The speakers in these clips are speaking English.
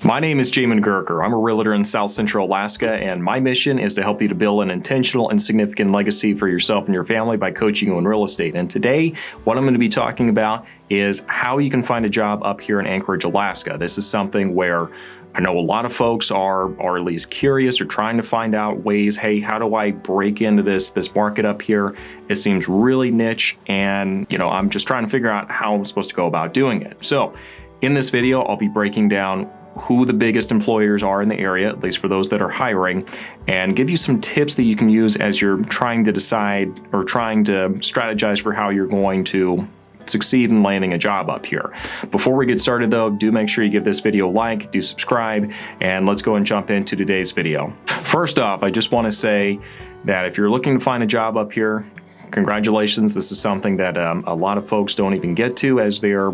My name is Jamin Goecker. I'm a realtor in South Central Alaska, and my mission is to help you to build an intentional and significant legacy for yourself and your family by coaching you in real estate. And today, what I'm going to be talking about is how you can find a job up here in Anchorage, Alaska. This is something where I know a lot of folks are at least curious or trying to find out ways, hey, how do I break into this market up here? It seems really niche, and I'm just trying to figure out how I'm supposed to go about doing it. So in this video, I'll be breaking down who the biggest employers are in the area, at least for those that are hiring, and give you some tips that you can use as you're trying to decide or trying to strategize for how you're going to succeed in landing a job up here. Before we get started though, do make sure you give this video a like, do subscribe, and let's go and jump into today's video. First off, I just want to say that if you're looking to find a job up here, congratulations. This is something that a lot of folks don't even get to as they're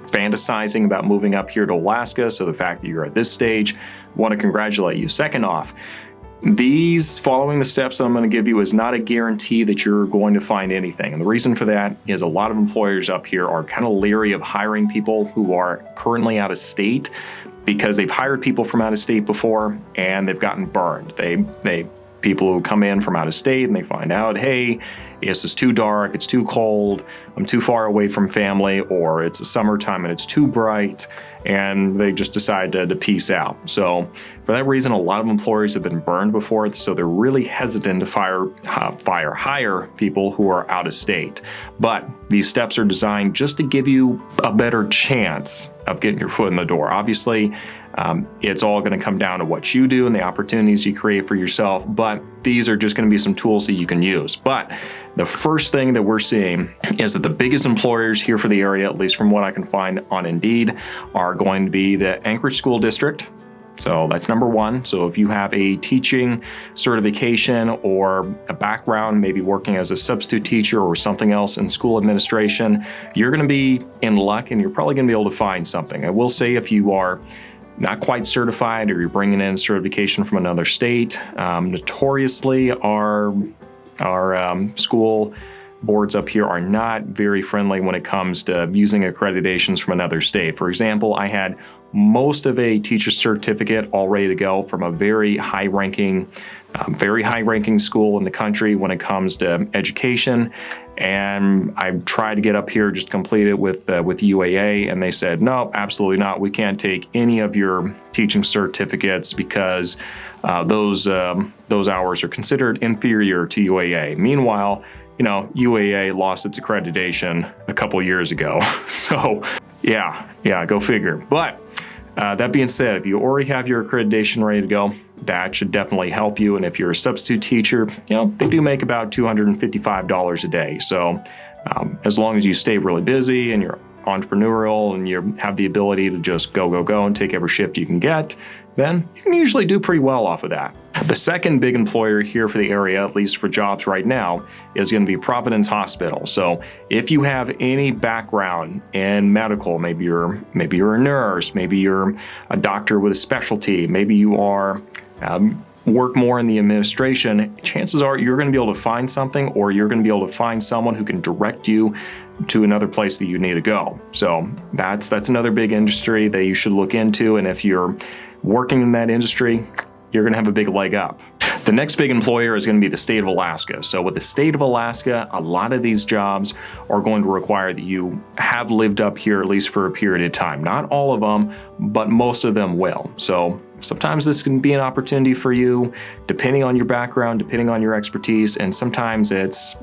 fantasizing about moving up here to Alaska. So the fact that you're at this stage, I want to congratulate you. Second off, following the steps that I'm going to give you is not a guarantee that you're going to find anything. And the reason for that is a lot of employers up here are kind of leery of hiring people who are currently out of state because they've hired people from out of state before and they've gotten burned. People who come in from out of state and they find out, hey, this is too dark, it's too cold, I'm too far away from family, or it's the summertime and it's too bright, and they just decide to peace out. So for that reason, a lot of employers have been burned before, so they're really hesitant to hire people who are out of state. But these steps are designed just to give you a better chance of getting your foot in the door. Obviously, it's all going to come down to what you do and the opportunities you create for yourself, but these are just going to be some tools that you can use. But the first thing that we're seeing is that the biggest employers here for the area, at least from what I can find on Indeed, are going to be the Anchorage School District. So that's number one. So if you have a teaching certification or a background, maybe working as a substitute teacher or something else in school administration, you're going to be in luck and you're probably going to be able to find something. I will say if you are not quite certified or you're bringing in certification from another state, notoriously our school boards up here are not very friendly when it comes to using accreditations from another state. For example, I had most of a teacher's certificate all ready to go from a very high-ranking school in the country when it comes to education, and I tried to get up here just to complete it with UAA, and they said, no, absolutely not. We can't take any of your teaching certificates because those hours are considered inferior to UAA. Meanwhile, UAA lost its accreditation a couple years ago. So yeah, go figure. But that being said, if you already have your accreditation ready to go, that should definitely help you. And if you're a substitute teacher, they do make about $255 a day. So as long as you stay really busy and you're entrepreneurial and you have the ability to just go and take every shift you can get, then you can usually do pretty well off of that. The second big employer here for the area, at least for jobs right now, is going to be Providence Hospital. So if you have any background in medical, maybe you're a nurse, maybe you're a doctor with a specialty, maybe you are work more in the administration, chances are you're going to be able to find something, or you're going to be able to find someone who can direct you to another place that you need to go. So that's another big industry that you should look into. And if you're working in that industry, you're going to have a big leg up. The next big employer is going to be the state of Alaska. So with the state of Alaska, a lot of these jobs are going to require that you have lived up here at least for a period of time. Not all of them, but most of them will. So sometimes this can be an opportunity for you, depending on your background, depending on your expertise, and sometimes it's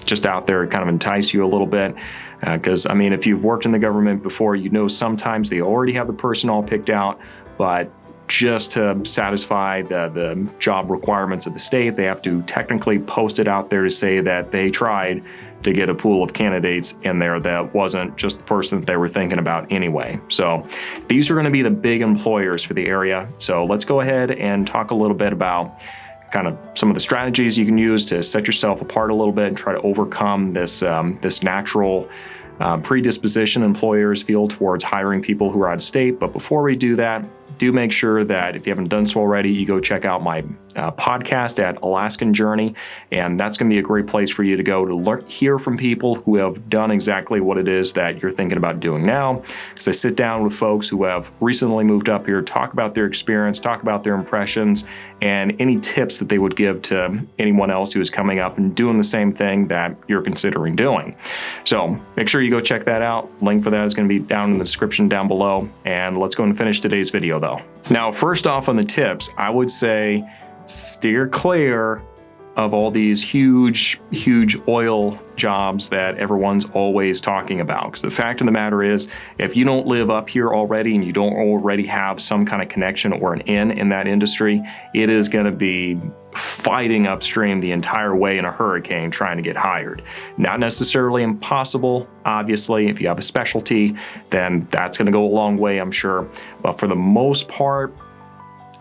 just out there to kind of entice you a little bit. Because, if you've worked in the government before, sometimes they already have the person all picked out, but just to satisfy the job requirements of the state, they have to technically post it out there to say that they tried to get a pool of candidates in there that wasn't just the person that they were thinking about anyway. So these are going to be the big employers for the area. So let's go ahead and talk a little bit about kind of some of the strategies you can use to set yourself apart a little bit and try to overcome this natural predisposition employers feel towards hiring people who are out of state. But before we do that, do make sure that if you haven't done so already, you go check out my podcast at Alaskan Journey, and that's going to be a great place for you to go to hear from people who have done exactly what it is that you're thinking about doing now. Because I sit down with folks who have recently moved up here, talk about their experience, talk about their impressions, and any tips that they would give to anyone else who is coming up and doing the same thing that you're considering doing. So make sure you go check that out. Link for that is going to be down in the description down below. And let's go and finish today's video though. Now, first off on the tips, I would say steer clear of all these huge oil jobs that everyone's always talking about. Because the fact of the matter is, if you don't live up here already and you don't already have some kind of connection or an in that industry, it is going to be fighting upstream the entire way in a hurricane trying to get hired. Not necessarily impossible, obviously. If you have a specialty, then that's going to go a long way, I'm sure. But for the most part,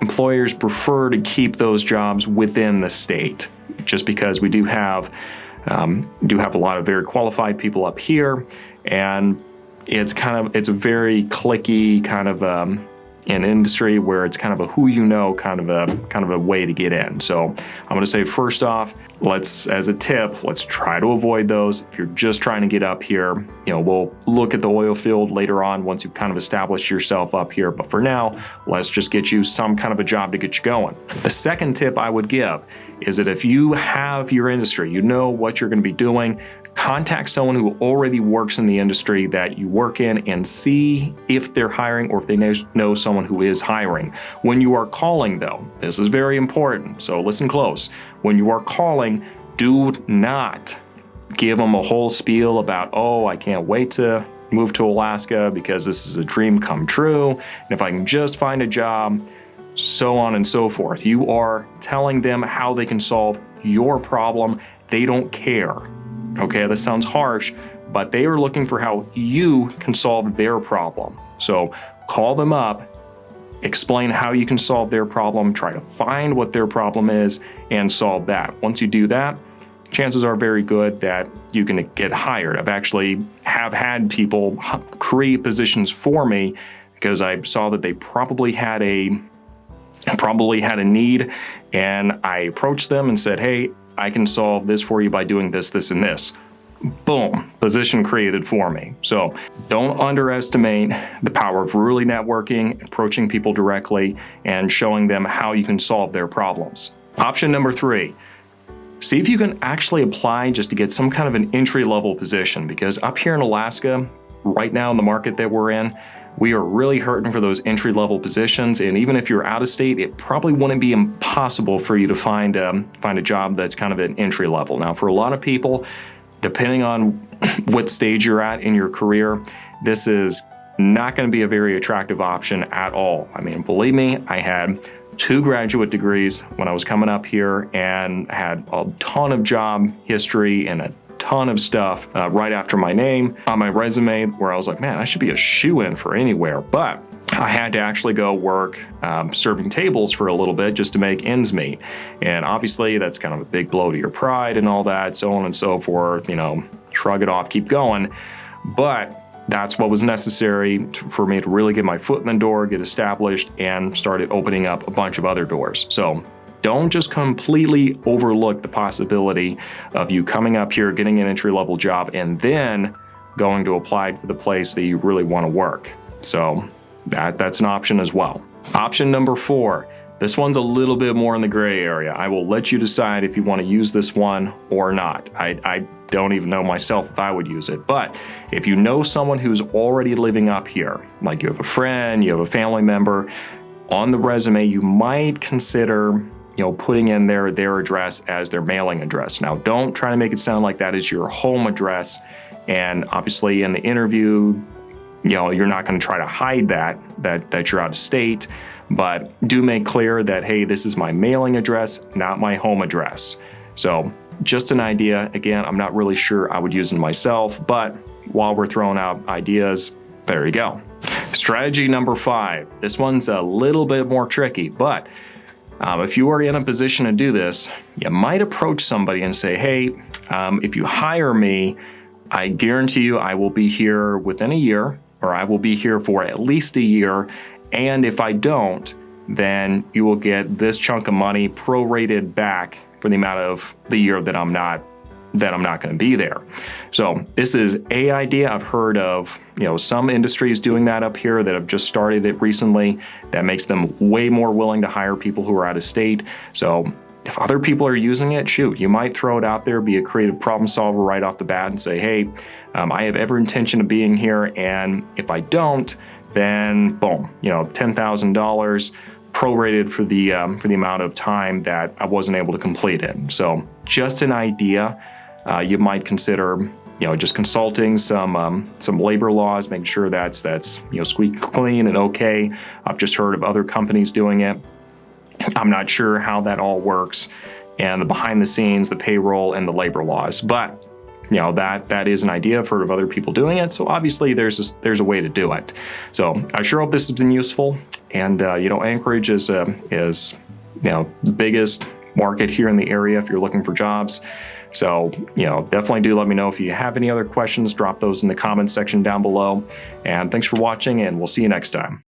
employers prefer to keep those jobs within the state, just because we do have a lot of very qualified people up here, and it's a very cliquey kind of an industry where it's kind of a who you know kind of a way to get in. So I'm going to say first off, as a tip, let's try to avoid those. If you're just trying to get up here, we'll look at the oil field later on once you've kind of established yourself up here. But for now, let's just get you some kind of a job to get you going. The second tip I would give is that if you have your industry, you know what you're going to be doing, contact someone who already works in the industry that you work in and see if they're hiring or if they know someone who is hiring. When you are calling though, this is very important, so listen close. When you are calling, do not give them a whole spiel about, oh, I can't wait to move to Alaska because this is a dream come true, and if I can just find a job, so on and so forth. You are telling them how they can solve your problem. They don't care. Okay, this sounds harsh, but they are looking for how you can solve their problem. So call them up, explain how you can solve their problem, try to find what their problem is, and solve that. Once you do that, chances are very good that you can get hired. I've actually had people create positions for me because I saw that they probably had a need, and I approached them and said, hey, I can solve this for you by doing this, this, and this. Boom, position created for me. So don't underestimate the power of really networking, approaching people directly, and showing them how you can solve their problems. Option number 3, see if you can actually apply just to get some kind of an entry-level position, because up here in Alaska, right now in the market that we're in, we are really hurting for those entry-level positions, and even if you're out of state, it probably wouldn't be impossible for you to find a job that's kind of an entry level. Now, for a lot of people, depending on what stage you're at in your career, this is not going to be a very attractive option at all. I mean, believe me, I had 2 graduate degrees when I was coming up here, and I had a ton of job history and a ton of stuff right after my name on my resume, where I was like, man, I should be a shoo-in for anywhere. But I had to actually go work serving tables for a little bit just to make ends meet. And obviously that's kind of a big blow to your pride and all that, so on and so forth, shrug it off, keep going. But that's what was necessary for me to really get my foot in the door, get established, and started opening up a bunch of other doors. So don't just completely overlook the possibility of you coming up here, getting an entry-level job, and then going to apply for the place that you really want to work. So that's an option as well. Option number 4, this one's a little bit more in the gray area. I will let you decide if you want to use this one or not. I don't even know myself if I would use it, but if you know someone who's already living up here, like you have a friend, you have a family member, on the resume, you might consider putting in their address as their mailing address. Now, don't try to make it sound like that is your home address. And obviously in the interview, you're not going to try to hide that you're out of state, but do make clear that, hey, this is my mailing address, not my home address. So just an idea. Again, I'm not really sure I would use it myself, but while we're throwing out ideas, there you go. Strategy number 5. This one's a little bit more tricky, but if you are in a position to do this, you might approach somebody and say, hey, if you hire me, I guarantee you I will be here within a year, or I will be here for at least a year, And if I don't, then you will get this chunk of money prorated back for the amount of the year that I'm not going to be there. So this is an idea. I've heard of, some industries doing that up here that have just started it recently. That makes them way more willing to hire people who are out of state. So if other people are using it, shoot, you might throw it out there, be a creative problem solver right off the bat and say, hey, I have every intention of being here. And if I don't, then boom, $10,000 prorated for the amount of time that I wasn't able to complete it. So just an idea. You might consider, just consulting some labor laws, making sure that's squeaky clean and okay. I've just heard of other companies doing it. I'm not sure how that all works, and the behind the scenes, the payroll, and the labor laws. But that is an idea. I've heard of other people doing it. So obviously there's a way to do it. So I sure hope this has been useful. And Anchorage is the biggest market here in the area if you're looking for jobs. So, definitely do let me know if you have any other questions. Drop those in the comments section down below. And thanks for watching, and we'll see you next time.